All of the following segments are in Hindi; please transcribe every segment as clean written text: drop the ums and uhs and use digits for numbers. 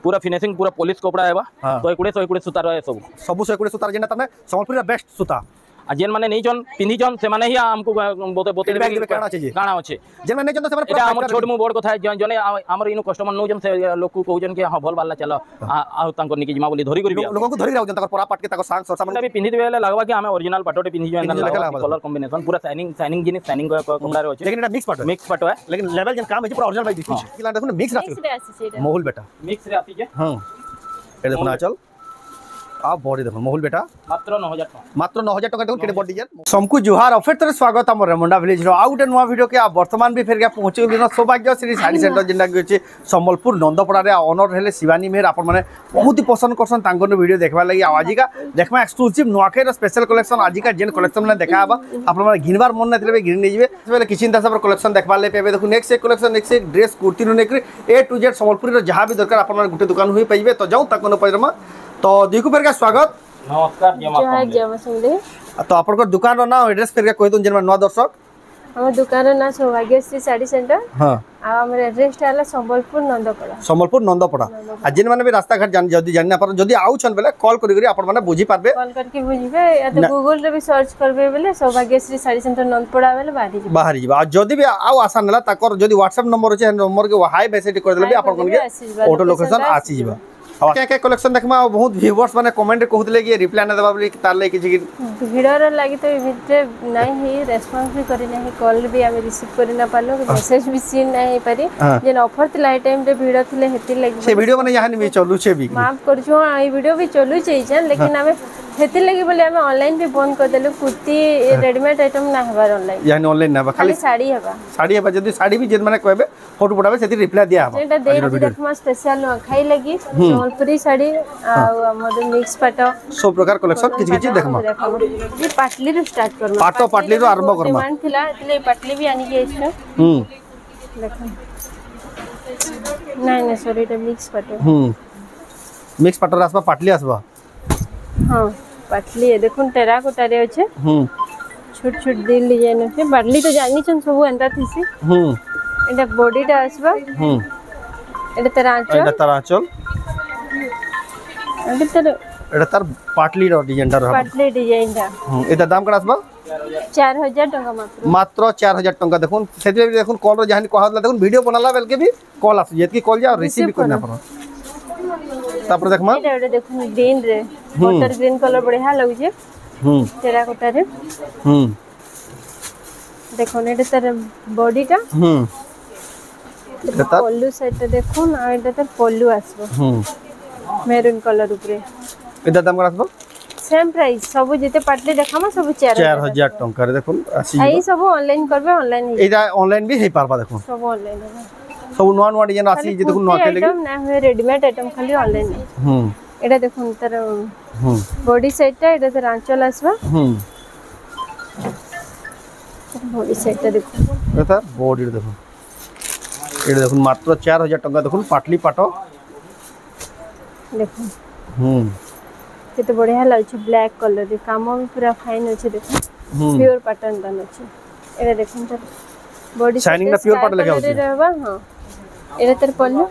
पूरा फिनिशिंग पूरा पॉलिश कपड़ा है तो 120 सूतार है सब सब 120 सूतार जेना तने संबलपुर बेस्ट सूता आ जेन माने नहीं जन पिंधी जन से माने ही हमको बते देबे काना अछि जेन माने जन से एटा हमर छोट मु बड़ कथा जने हमर इनु कस्टमर नो जन से लोक को कहउजन के हां भल वाला चलो आ तांको निकी जिमा बोली धरी करबी लोक को धरी राउ जन तकर परा पाट के तकर सांग सरसा माने भी पिंधी देबे लागबा कि हमें ओरिजिनल पाटोटे पिंधी जो कलर कॉम्बिनेशन पूरा शाइनिंग जिन शाइनिंग कपड़ा रे अछि लेकिन एटा मिक्स पाटो है लेकिन लेवल जन काम है पूरा ओरिजिनल भाई दिखि कि देखो मिक्स राखि मोहुल बेटा मिक्स रे आती जे हां ए देखो ना चल आप बॉडी देखो मोहुल बेटा मात्र 9000 टका देखो केडे बॉडी डिजाइन समकु जुहार ऑफर तर स्वागत हमर रेमुंडा विलेज रो आउट नुवा वीडियो के आ वर्तमान भी फेर के पहुंचे दिन सौभाग्य श्री साड़ी सेंटर जिंदा के अछि संबलपुर नंदपड़ा रे ऑनर हेले शिवानी मेहर आपन माने बहुत ही पसंद करसन तांगन वीडियो देखबा लागि आज का देखमा एक्सक्लूसिव नुआखे रो स्पेशल कलेक्शन आज का जेन कलेक्शन ने देखाबा आपन माने घिनबार मन न देबे घिन नै जिवे पहले किछिन ता सब कलेक्शन देखबा ले पेबे देखु नेक्स्ट एक कलेक्शन नेक्स्ट एक dress kurti no neck A to Z Sambalpur रो जहां भी दरकार आपन माने गुटे दुकान हुई पाइबे तो जाऊ ताकन पैरमा तो दिकु फेर का स्वागत नमस्कार जमा सुनले तो आपन को दुकान रो नाम एड्रेस फेर का कहि दन जेन नवा दर्शक हम दुकान ना सौभाग्यश्री साड़ी सेंटर हां आ हमर एड्रेस टाला संबलपुर नंदपड़ा आ जिन माने भी रास्ता घाट जान जदी जान ना पर जदी आउ छन बेले कॉल करी करी आपन माने बुझी पाबे कॉल करके बुझिबे या तो गूगल रे भी सर्च करबे बेले सौभाग्यश्री साड़ी सेंटर नंदपड़ा बेले बाहरी जिबा आ जदी भी आउ आसान नला ताकर जदी WhatsApp नंबर छै नंबर के हाई मैसेज कर देले भी आपन कोन के ऑटो लोकेशन आसी जिबा क्या क्या कलेक्शन देखमा बहुत व्यूअर्स माने कमेंट कहउतले कि रिप्लाई न देबा बोली तार ले किछि भिडर लागि तो भितरे नाही ही रेस्पॉन्स भी करि नाही कॉल भी हम रिसीव करि ना पालो मेसेज भी सीन नाही पारी जेन ऑफर थिला टाइम रे भिड थिले हेति लागि से वीडियो माने यहां नि चलु छे भी माफ करछु ई वीडियो भी चलु छै जन लेकिन हमें हेति लागि बोले हम ऑनलाइन भी बंद कर देलु कुर्ती रेडीमेड आइटम ना हबार ऑनलाइन यानी ऑनलाइन ना खाली साड़ी हबा जदी साड़ी भी जेन माने कहबे फोटो पठाबे सेति रिप्लाई दिया हबा एटा दे देखमा स्पेशल न खाई लागि संबलपुरी साड़ी आ हमर मिक्स पाटो सब प्रकार कलेक्शन किछ किछ देखमा ये पाटली रो स्टार्ट करबा पाटो पाटली रो आरंभ करबा डिमांड थिला એટલે पाटली भी आनी के इस देखो नहीं सॉरी এটা मिक्स पाटो मिक्स पाटो आसबा पाटली आसबा हां पाटली है देखुन टेराकोटा रे अछि छोट छोट दिल डिजाइन अछि पाटली तो जानी छन सब एंता थिसी एटा बॉडीटा आसबा एटा तरांचल एटा तार पाटली रो डिजाइन ता पाटली डिजाइन ता एटा दाम करा आसबा 4000 टका मात्र 4000 टका देखुन सेते भी देखुन कॉल रो जहानी कहला देखुन वीडियो बनाला बेल के भी कॉल आस जेत की कॉल जा रिसीव भी करना पड़ो तापर देखमा एटा देखुन ग्रीन रे वाटर ग्रीन कलर बढ़िया लागु छे टेराकोटा रे देखो ने तार बॉडी ता एटा पल्लू साइड देखुन आ एटा तार पल्लू आसबो मेरून कलर ऊपर एटा दाम करा आसबो सेम प्राइस सब जेते पाटली देखामा सब 4000 टका रे देखुन आसी आई सब ऑनलाइन करबे ऑनलाइन एटा ऑनलाइन भी हे पारबा देखुन सब ऑनलाइन सब नवा नवा डिजाइन आसी जे देखुन नवा के लगे आइटम ना है रेडीमेड आइटम खाली ऑनलाइन एटा देखुन तर बॉडी साइडटा एटा तर आंचल आसबा बॉडी साइडटा देखुन एटा बॉडी देखुन एटा देखुन मात्र 4000 टका देखुन पाटली पाटो देखुन केते बढ़िया लाग छै ब्लैक कलर रे काम भी पूरा फाइन अछि देखुन प्योर पैटर्न दन अछि एटा देखुन तर बॉडी शाइनिंग ना प्योर पैटर्न लगे होछि रहबा हां एटा तर पल्लू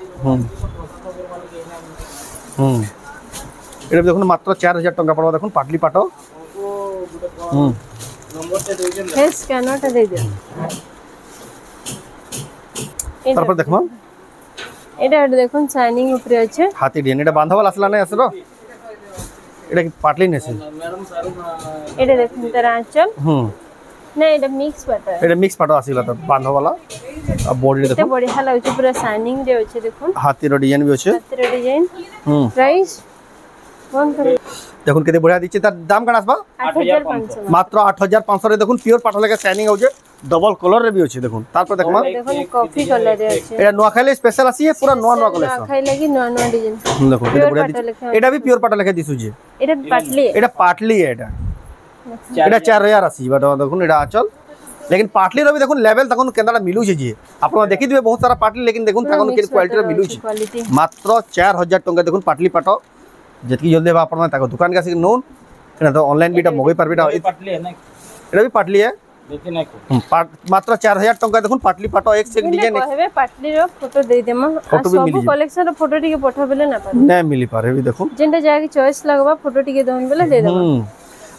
एटा देखुन मात्र 4000 टका पड़बा देखुन पाटली पाटो फेस कैनोट दे दे तारपर देखमा एटा देखुन शाइनिंग ऊपर अछि हाथी डिजाइन एटा बांधावल असला नै असरो एटा की पाटली नै छै एटा देखुन तर आंचल नै एटा मिक्स पाटो आसीला त बांधावला आ बॉडी देखो बढ़िया लाग छै पूरा शाइनिंग रे अछि देखुन हाथी रो डिजाइन भी अछि हाथी रो डिजाइन प्राइस देखुन केते बढ़िया दिछि त दाम कना आसबा 8500 मात्र 8500 रे देखुन प्योर पाटो लगे शाइनिंग हो जे डबल कलर रे भी अछि देखुन तारपर देखमा देखुन कॉफी कलर रे अछि एटा नवा खाइले स्पेशल आसी है पूरा नवा कलेक्शन खाइ लागि नवा डिजाइन देखो केते बढ़िया दिछि एटा भी प्योर पाटो लगे दिसु जे एटा पाटली है एटा 4000 आसी बट देखुन एटा आचल लेकिन पाटली रो भी देखुन लेवल तकन केनडा मिलु छै जे आपण देखि दिबे बहुत सारा पाटली लेकिन देखुन तकन के क्वालिटी रो मिलु छै मात्र 4000 टका देखुन पाटली पाटो जेतकी जल्दी आपण ताको दुकान का नोन एना तो ऑनलाइन बीटा मगै परबेटा पाटली है ना एटा भी पाटली है देखि नै को मात्र 4000 टंका देखुन पाटली पाटो एक से एक डिजाइन कहबे पाटली रो फोटो दे देमा फोटो भी सब मिली कलेक्शन रो फोटो टिके पठाबेले ना पारे नै मिली पारे भी देखो जेंटा जाके चॉइस लगबा फोटो टिके दोन बेले दे देमा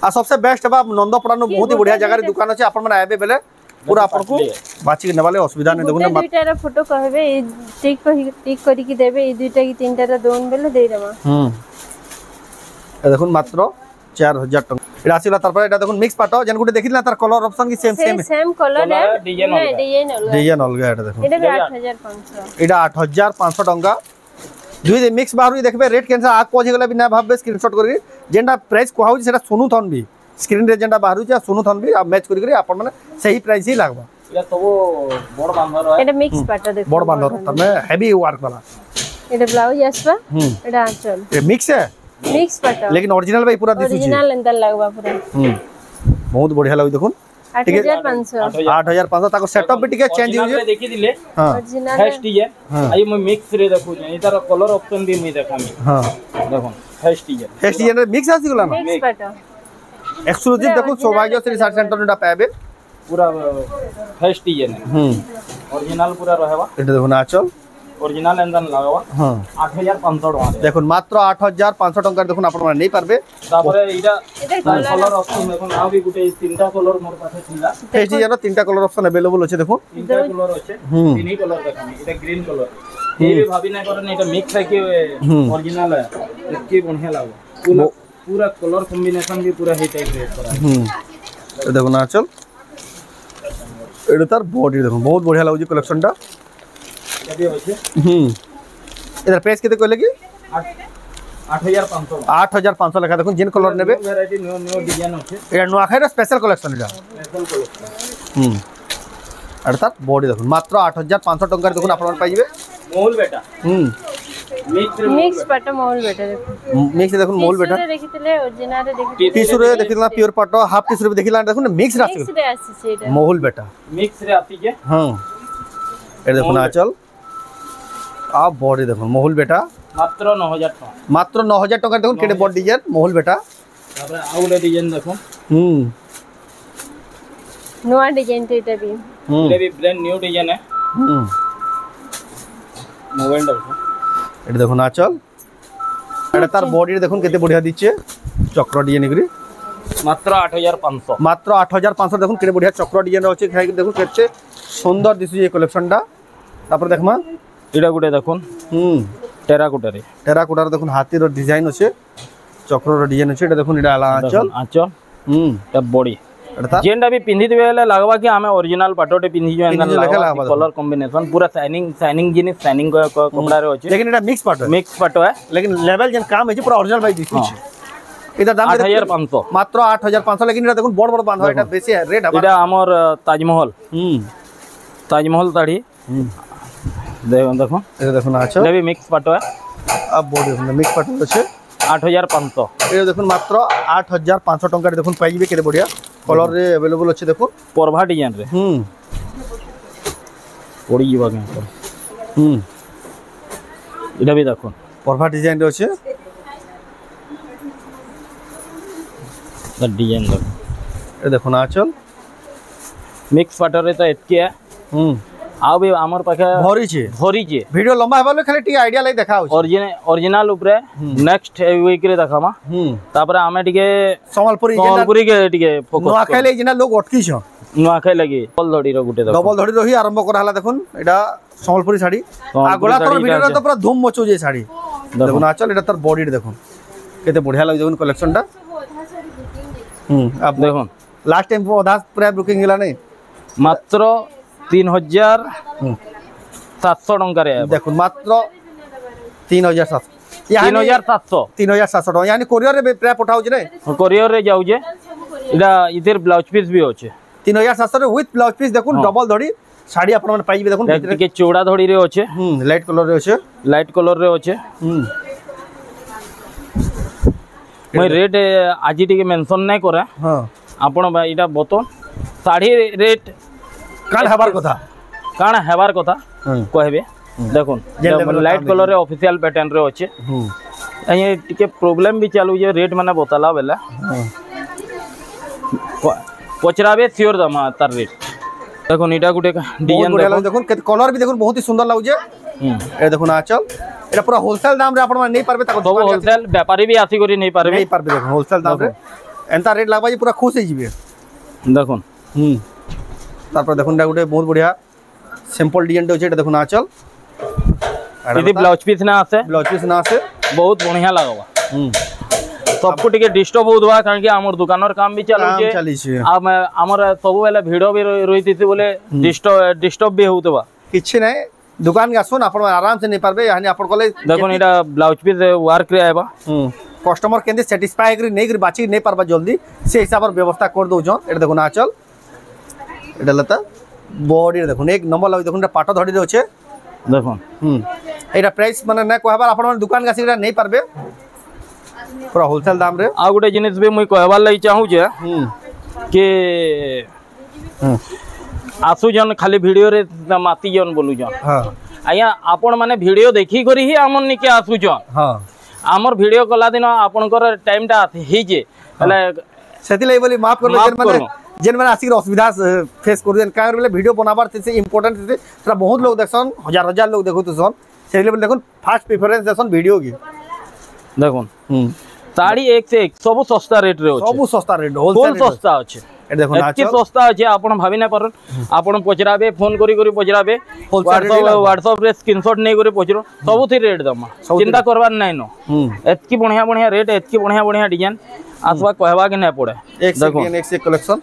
आ सबसे बेस्ट बा नंदपड़ा नो बहुत ही बढ़िया जगह रे दुकान अछि अपन माने आबे बेले पूरा अपन को बाची के नवाले असुविधा नै देखुन दुईटा रो फोटो कहबे टिक करी की देबे ई दुईटा की तीनटा रो दोन बेले दे देमा ए देखुन मात्र 4000 टंका এটা ছিল তারপরে এটা দেখুন মিক্স পাটো যেন গুটে দেখিলা তার কলর অপশন কি সেম কলর है डिजाइन ডিজাইন অলগা এটা দেখুন এটা 8500 এটা 8500 টাকা দুই দে মিক্স বাহুরি দেখবে রেট কেনসা আগ পৌঁছে গলে বিনা ভাববে স্ক্রিনশট করি যেটা প্রাইস কোহাউছি সেটা সুনু থন বি স্ক্রিন রে যেটা বাহুছি সুনু থন বি ম্যাচ করি আপন মানে সেই প্রাইস হি লাগবা এটা তো বড় বান্ধর এটা মিক্স পাটো দেখো বড় বান্ধর তবে হেভি ওয়ার্ক वाला এটা ব্লাউজ আসবা এটা আঁচল ये मिक्स है मिक्स पाटो लेकिन ओरिजिनल भाई पूरा दिसुची ओरिजिनल अंदर लगवा पूरा बहुत बढ़िया लागो देखुन 8500 8500 ताको सेटअप भी टिके चेंज हो देखि दिले हां ओरिजिनल फर्स्ट डिजाइन आई म मिक्स रे देखु ई तार कलर ऑप्शन भी मी देखामी हां देखो फर्स्ट डिजाइन मिक्स आसी गला ना मिक्स पाटो एक्सक्लूसिव देखो सौभाग्य श्री साड़ी सेंटर ने पाबे पूरा फर्स्ट डिजाइन ओरिजिनल पूरा रहबा এটা দেখুন আচল ओरिजिनल एंदन लगावा हां 8500 টাকা দেখুন মাত্র 8500 টাকা দেখুন আপনারা নেই পারবে তারপরে এইটা কলর অপশন দেখুন আও বি গুটে তিনটা কলর মোর কাছে ছিলা এই যে জানো তিনটা কালার অপশন अवेलेबल আছে দেখুন তিনটা কলর আছে তিনই কলর দেখামি এটা গ্রিন কলর এই भी ভাবি না করেন এটা মিক্স है कि ओरिजिनल है কি বঢ়িয়া লাগে पूरा कलर कॉम्बिनेशन भी पूरा ही टाइप रे करा এটা দেখুন আচল এটা তার বডি দেখুন বহুত বঢ়িয়া লাগুজি কালেকশনটা ये भी होছে इधर प्राइस कितने कहले कि 8500 8500 লেখা দেখুন जिन कलर নেবে वैरायटी न्यू न्यू डिजाइन আছে এটা নোয়াখাইর স্পেশাল কালেকশন এটা স্পেশাল কালেকশন আর তার বডি দেখুন মাত্র 8500 টাকার দেখুন আপনারা পাইবে মহল বেটা मिक्स पाटो मॉल बेटा देखो মিক্স দেখুন মোল বেটা দেখিতলে ओरिजिनल देखितले টিস্যু রে দেখিলা পিওর পাটো হাফ টিস্যু রে দেখিলা দেখুন মিক্স রাখছে मिक्स रे आसी এটা মোল বেটা मिक्स रे आती के হ্যাঁ এটা দেখুন আচল आ बॉडी देखो मोहुल बेटा मात्र 9000 টাকা मात्र 9000 টাকা দেখুন কেটে বডি ডিজাইন মোহুল বেটা তারপরে আউলে ডিজাইন দেখো नया डिजाइन এটা भी এটা भी ब्रांड न्यू डिजाइन है মোবাইল দেখো এটা দেখুন আচল এটা তার বডি দেখুন কেতে বঢ়িয়া দিচ্ছে চক্র ডিজাইন এগুলি মাত্র 8500 মাত্র 8500 দেখুন কেতে বঢ়িয়া চক্র ডিজাইন আছে খাই দেখুন কেতে সুন্দর দিছে এই কালেকশনটা তারপর দেখমা এটা গুটে দেখুন টেরাকোটারে টেরাকোটার দেখুন হাতির ডিজাইন আছে চক্রর ডিজাইন আছে এটা দেখুন এটা আলা আচল আচল এটা বডি এটা जेंडा भी पिंधी देबे ले लागबा कि हमें ओरिजिनल पाटोटे पिंधी जो एंदन लागबा कलर कॉम्बिनेशन पूरा शाइनिंग जिनिस शाइनिंग कपड़ा रे होचे लेकिन এটা मिक्स पाटो है मिक्स पाटो है लेकिन लेवल जन काम है पूरा ओरिजिनल भाई दिखुछ এটা দাম 8500 মাত্র 8500 लेकिन এটা দেখুন বড় বড় বাঁধা এটা বেশি রেট হবে এটা আমার তাজমহল তাজমহল দাড়ি দেখো এটা দেখুন আচ্ছা এটা भी मिक्स पाटो है अब বডি দেখুন মিক্স পাটো আছে 8500 এটা দেখুন মাত্র 8500 টাকার দেখুন পাইবে কেতে বড়িয়া कलर रे अवेलेबल আছে দেখো परभा डिजाइन रे পড়ি যাবা কেন এটা भी দেখো परभा डिजाइन रे আছে द डिजाइन देखो এটা দেখুন আচল मिक्स पाटो रे तो एतके है आउ भी हमर पाखे भरी छे वीडियो लंबा हेबाले खाली टी आईडिया लाई देखा होछ ओरिजिनल ऊपर नेक्स्ट वीक रे देखामा तापर हमें टिके संबलपुरी के टिके फोकस नुआ खाइले जिना लोग अटकी छ नुआ खाइ लगी डबल धड़ी रो गुटे डबल धड़ी रही आरंभ करा हला देखुन एटा संबलपुरी साड़ी आ गोला तोर वीडियो रे तो पूरा धूम मचो जे साड़ी देखुन आचल एटा तोर बॉडी देखुन केते बढ़िया लाग देखुन कलेक्शनटा अब देखुन लास्ट टाइम आधा पूरा बुकिंग हिला नहीं मात्र 3700 टंका रे देखुन मात्र 3700 3700 टका यानी कोरियर रे प्राय पठाउ जे नै कोरियर रे जाउ जे इडा इधर ब्लाउज पीस भी होचे 3700 रे विथ ब्लाउज पीस देखुन डबल धड़ी साड़ी अपन मन पाइबे देखुन के चौड़ा धड़ी रे होचे लाइट कलर रे होचे मैं रेट आज टिके मेंशन नै करे हां आपण इडा बतो साड़ी रेट काण हेबार कथा कहबे देखुन लाइट कलर रे ऑफिशियल पैटर्न रे होचे ये टिके प्रॉब्लम भी चालू जे रेट माने बताला बेला पचराबे सियोर दमा तार रेट देखो इटा गुटे डिजाइन देखो देखो कलर भी देखो बहुत ही सुंदर लागुजे ए देखो ना चल एटा पूरा होलसेल दाम रे आपण माने नहीं पारबे ताको सब होलसेल व्यापारी भी आसी करी नहीं पारबे देखो होलसेल दाम रे एंता रेट लागबा जी पूरा खुश हो जिवे देखो तापर देखो ना गुटे बहुत बढ़िया सिंपल डिजाइन दे एटा देखो ना चल यदि ब्लाउज पीस ना आसे बहुत बढ़िया लागबा सबको टिके डिस्टर्ब होउदवा कारण कि हमर दुकानर काम भी चालू छे हमर सब बेला भिड़ो भी रहिति बोले डिस्टर्ब भी होउतबा किछि नै दुकान के आसुन आपण आराम से नहीं पारबे यानी आपण कोले देखो एटा ब्लाउज पीस वर्क रे आबा कस्टमर केंदे सैटिस्फाई करी नहीं करी बाची नहीं पारबा जल्दी से हिसाब रे व्यवस्था कर दउ छ एटा देखो ना चल एटा लता बॉडी रे देखो एक नंबर लाग देखो पाटो धड़ी रे होछे देखो एटा प्राइस माने ना कहबार आपण दुकान का सिरा नहीं पारबे पूरा होलसेल दाम रे आ गुटे जिनिस भी मुई कहबार लई चाहू जे के आसु जन खाली वीडियो रे माती जन बोलु जन हां आया आपण माने वीडियो देखि करी ही हमन निके आसु जन हां हमर वीडियो कला दिन आपनकर टाइम टा हे जे हले सेति लई बोली माफ कर जेन माने आसी असुविधा फेस कर देन का बोले वीडियो बनाबार से इंपोर्टेंट से तरा बहुत लोग देखसन हजार हजार लोग देखो तो सन से लेवल देखो फास्ट प्रेफरेंस देसन वीडियो की देखो साड़ी एक से एक सब सस्ता रेट रे अछि सब सस्ता रेट होलसेल सस्ता अछि ए देखो ना सस्ता अछि आपण भाबी ना परन आपण पचराबे फोन करी करी पचराबे व्हाट्सएप रे स्क्रीनशॉट नै करी पचरो सब थी रेट दमा चिंता करबार नै न एतकी बढ़िया बढ़िया रेट एतकी बढ़िया बढ़िया डिजाइन आसवा कहबा के नै पड़े देखो एक से कलेक्शन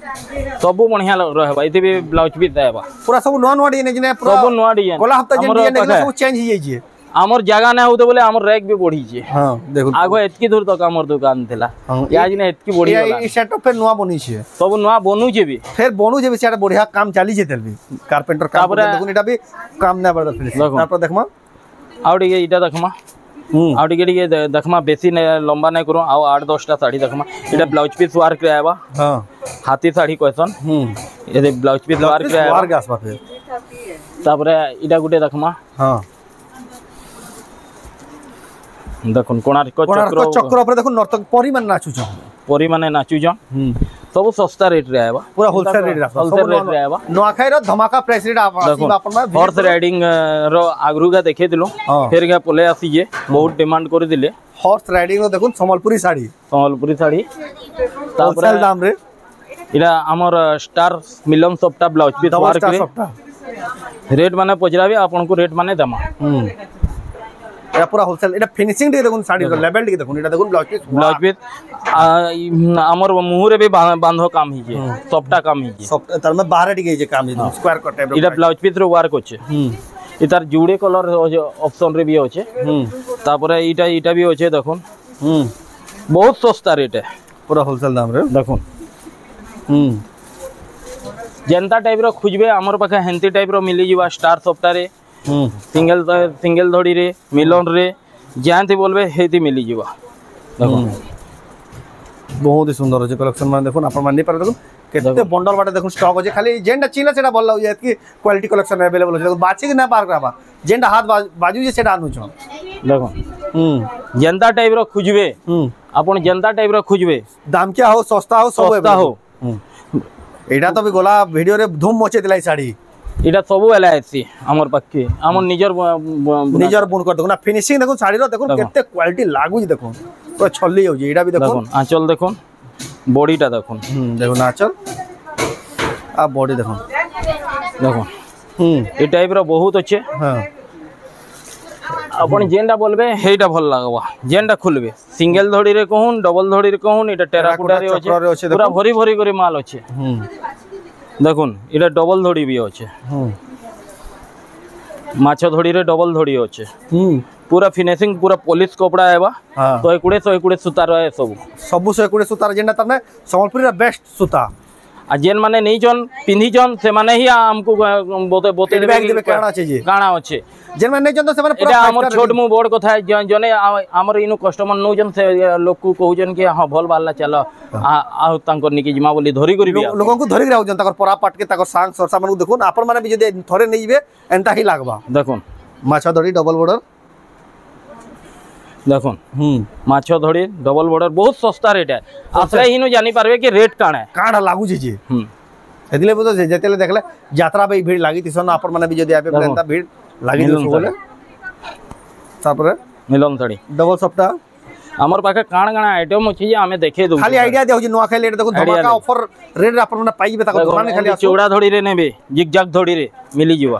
सब बढ़िया रहबा इते भी ब्लाउज भी देबा पूरा सब नवा डिजाइन जे सब नवा डिजाइन कोला हफ्ता जे डिजाइन सब चेंज हो जाई जे हमर जगह ना होते बोले हमर रैक भी बढ़ी छे हां देखो आगो एतकी दूर तक हमर दुकान थिला आज ने एतकी बढ़ी गेला ई सेटअप पे नवा बनी छे सब नवा बनू जे भी फिर बनू जे भी सेटा बढ़िया काम चाली जेतल भी कारपेंटर काम देखो एटा भी काम ना बड़ा फिनिश तापर देखमा आउडी के इटा देखमा आउडी के देखमा बेसी लंबा नै करो आ 8-10 टा साड़ी देखमा एटा ब्लाउज पीस वर्क रे आबा हां हाथी साड़ी क्वेश्चन ये ब्लाउज पीस वर्क रे आबा वर्क आसबा फिर तापर इटा गुटे देखमा हां देखो कोणार्क चक्र पर देखो नर्तक परी माने नाचु छ परी माने नाचु छ सब सस्ता रेट रे आबा पूरा होलसेल रेट रे आबा नोआखाई रो धमाका प्राइस रेट आपन में हॉर्स राइडिंग रो आगरुगा देखे दिलो फिर के पले आसी जे बहुत डिमांड कर दिले हॉर्स राइडिंग रो देखो संबलपुरी साड़ी तापर दाम रे इला हमर स्टार मिलन सप्ता ब्लाउज पीस वर्क रे रेट माने पजराबे आपन को रेट माने दमा या पूरा होलसेल एटा फिनिशिंग दे देखो साड़ी रो लेवल दे देखो एटा देखो ब्लाउज पीस हमर मुंह रे भी बांधो काम ही जे सप्ता काम ही जे सब तर में बाहर टिके जे काम ही स्क्वायर कट टाइप एटा ब्लाउज पीस रो वर्क होचे इतार जुड़े कलर ऑप्शन रे भी होचे तापर इटा भी होचे देखो बहुत सस्ता रेट है पूरा होलसेल दाम रे देखो जनता टाइप रो खुजबे हमर पाखे हेंती टाइप रो मिली जीवा स्टार सप्ता रे सिंगल धड़ी रे मिलन रे जानती बोलबे हेती मिली जीवा देखो बहुत ही सुंदर होचे कलेक्शन माने देखो आपण माने पर देखो केते बंडल बाटे देखो स्टॉक होचे खाली जेंडा चिला सेटा भल लाउ जे कि क्वालिटी कलेक्शन अवेलेबल होचे बाची के ना पार कराबा जेंडा हाथ बाजू जे सेटा आनु छ देखो जनता टाइप रो खुजबे आपण जनता टाइप रो खुजबे दाम क्या हो सस्ता हो एटा तो भी गोला वीडियो रे धूम मचे दिलाई साड़ी इटा सब एला आसी हमर पक्के हमर निजर बुन कर देखो ना फिनिशिंग देखो साड़ी रो देखो केते क्वालिटी लागु जी देखो तो छल्ली हो जी एटा भी देखो आंचल देखो बॉडीटा देखो देखो ना आंचल आ बॉडी देखो ए टाइप रो बहुत अच्छे हां अपन जेंडा बोलबे हेटा भल लागबा जेंडा खुलबे सिंगल धड़ी रे कहून डबल धड़ी रे कहून एटा टेराकोटा रे होचे पूरा भरी भरी करे माल होचे देखुन इटा डबल धड़ी भी होचे माछ धड़ी रे डबल धड़ी होचे पूरा फिनिशिंग पूरा पॉलिश कपड़ा आएबा तो 120 सूता रहे सब 120 सूता जेंडा तने संबलपुरी रा बेस्ट सूता आ जेन माने नहीं जन पिंधी जन से माने ही हमको बोते देबे काना छै जे काना होचे जेन माने नहीं जन तो से माने पूरा हमर छोट मु बोर्ड कथा जने हमर इनु कस्टमर नो जन से लोक को कहू जन के हां भल बाला चलो आ तांकर निकी जिमा बोली धरी करी लोगन को धरी राउ जन ताकर परा पाट के ताकर सांग सरसा मानु देखो आपन माने भी जदे थरे नै जिवे एंता ही लागबा देखो माछा धड़ी डबल बॉर्डर देखो माछ धड़ी डबल बॉर्डर बहुत सस्ता रेट है आसले हिनु जानी पारबे कि रेट काण है काण लागू जे एदिले बोतो जेतेले देखले यात्रा बे भीड़ लागी तिसन आपन माने भी जदी आबे प्लेनता भीड़ लागी दिस बोले तापर मिलन साड़ी डबल सप्ता हमर पाखे काण काण आइटम अछि जे हमें देखे दउ खाली आईडिया देउ जे नुआ खाली देखो धमाका ऑफर रेट आपन माने पाइबे ताको दुकान खाली चौड़ा धड़ी रे नेबे जिगजाग धड़ी रे मिली जीवा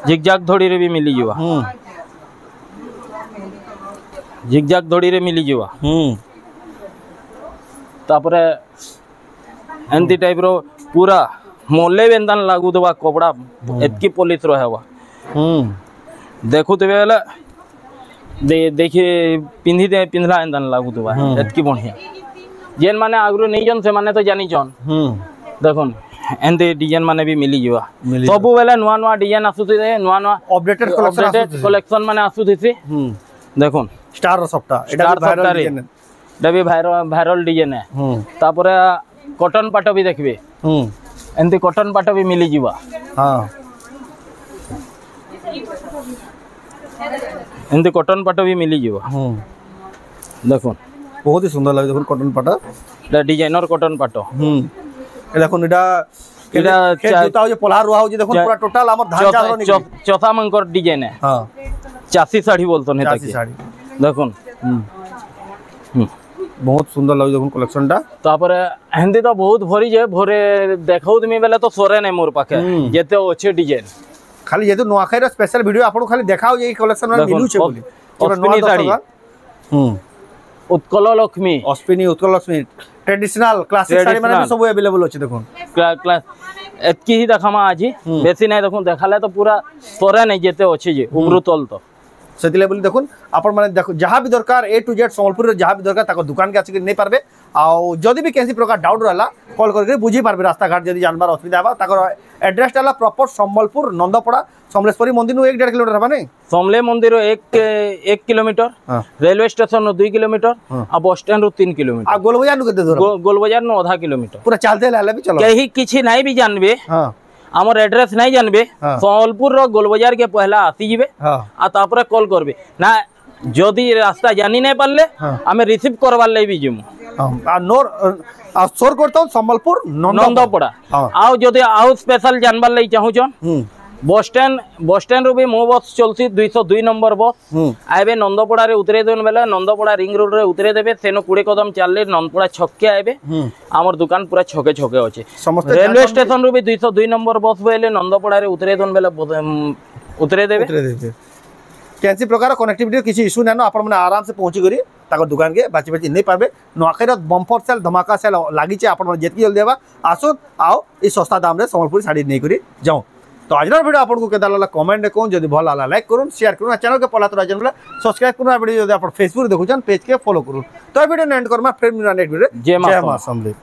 जिगजाग धड़ी रे भी मिली जीवा जिगजाग धड़ी रे मिली जीवा तापर एंती टाइप रो पूरा मोले बेंदन लागू दवा कपड़ा एतकी पॉलिश रहवा देखु तबे वाला देखिए पिंधी दे पिंधला एंदन लागू दवा एतकी बढ़िया जेन माने आगरो नहीं जन से माने तो जानी जन देखो एंते डिजाइन माने भी मिली जीवा सब बेला नुआ नुआ डिजाइन आसुते नुआ नुआ अपडेटेड कलेक्शन माने आसुते देखो स्टार रो सप्ता एटा वायरल डिजाइन एटा भी वायरल डिजाइन है तापर कॉटन पाट भी देखबे एंती कॉटन पाट भी मिली जीवा हां एंती कॉटन पाट भी मिली जीवा देखो बहुत ही सुंदर लागे देखो कॉटन पाट एटा डिजाइनर कॉटन पाट ए देखो एटा जूता हो जे पोलार रुआ हो जे देखो पूरा टोटल हमर धान चाल रो चौथा मंकर डिजाइन है हां चासी साड़ी बोलतो ने ताकि देखो बहुत सुंदर लागे देखो कलेक्शन टा तापर हिंदी तो बहुत भरी जे भोरे देखौ तुमी बेले तो सोरे नै मोर पाखे जेते अच्छे डिजाइन खाली ये तो नुआखाई रो स्पेशल वीडियो आपन खाली देखाओ जे कलेक्शन में मिलू छे बोली अश्विनी साड़ी उत्कल लक्ष्मी अश्विनी उत्कल लक्ष्मी ट्रेडिशनल क्लासिक साड़ी माने भी सब अवेलेबल अछि देखो क्लास एतकी ही देखामा आजी बेसी नै देखो देखाले तो पूरा सोरे नै जेते अछि जे उमरु तल तो सेतिले बोली देखुन आपण माने देखो जहां भी दरकार ए टू जेड संबलपुर जहां भी दरकार ताको दुकान के आसी नहीं पारबे आ जदी भी केसी प्रकार डाउट रहला कॉल करके बुझी पारबे रास्ता घाट जदी जानबार असुविधा बा ताको एड्रेस डाला प्रॉपर संबलपुर नंदपड़ा समलेश्वरी मंदिर नु 1.5 किलोमीटर हबा नै समले मंदिर 1 किलोमीटर रेलवे स्टेशन 2 किलोमीटर आ बस स्टैंड 3 किलोमीटर आ गोल बाजार नु कते दूर गोल बाजार नु आधा किलोमीटर पूरा चलते लाले भी चलो कहीं किछि नै भी जानबे हां हमर एड्रेस नहीं जानबे संबलपुर रो गोल बाजार के पहला आसी जिबे आ तापरे कॉल करबे ना जदी रास्ता जानी नहीं पारले हमें रिसीव करवार ले भी जिमु आ नोर आ सोर करतो संबलपुर नंदपड़ा आ जदी आउ स्पेशल जानबार ले चाहू छन बस स्टैंड रो भी मो बस चलसी 202 नंबर बस आबे नंदपड़ा रे उतरे देन बेला नंदपड़ा रिंग रोड रे उतरे देबे सेनो 20 कदम चलले नंदपड़ा छक्के आबे हमर दुकान पूरा छके छके अछि रेलवे स्टेशन रो भी 202 नंबर बस बेले नंदपड़ा रे उतरे देन बेला उतरे देबे कैसी प्रकार कनेक्टिविटी किसी इशू ना आपण माने आराम से पहुंची करी ताको दुकान के बाची बाची नहीं पारबे नुआखाई रो बम्पर सेल धमाका सेल लागी छे आपण माने जेतकी जल्दी देबा आसो आओ ई सस्ता दाम रे संबलपुर साड़ी नहीं करी जाओ तो आज वीडियो आपको केदा लागला कमेंट में कोन जदी भल लागला लाइक करूँ शेयर करूँ चैनल के पहला तो राजन बोला सब्सक्राइब करूँ वीडियो जदी आप फेसबुक देखुछन पेज के फॉलो करूँ तो वीडियो एंड करमा फिर नेक्स्ट वीडियो जय मां समले।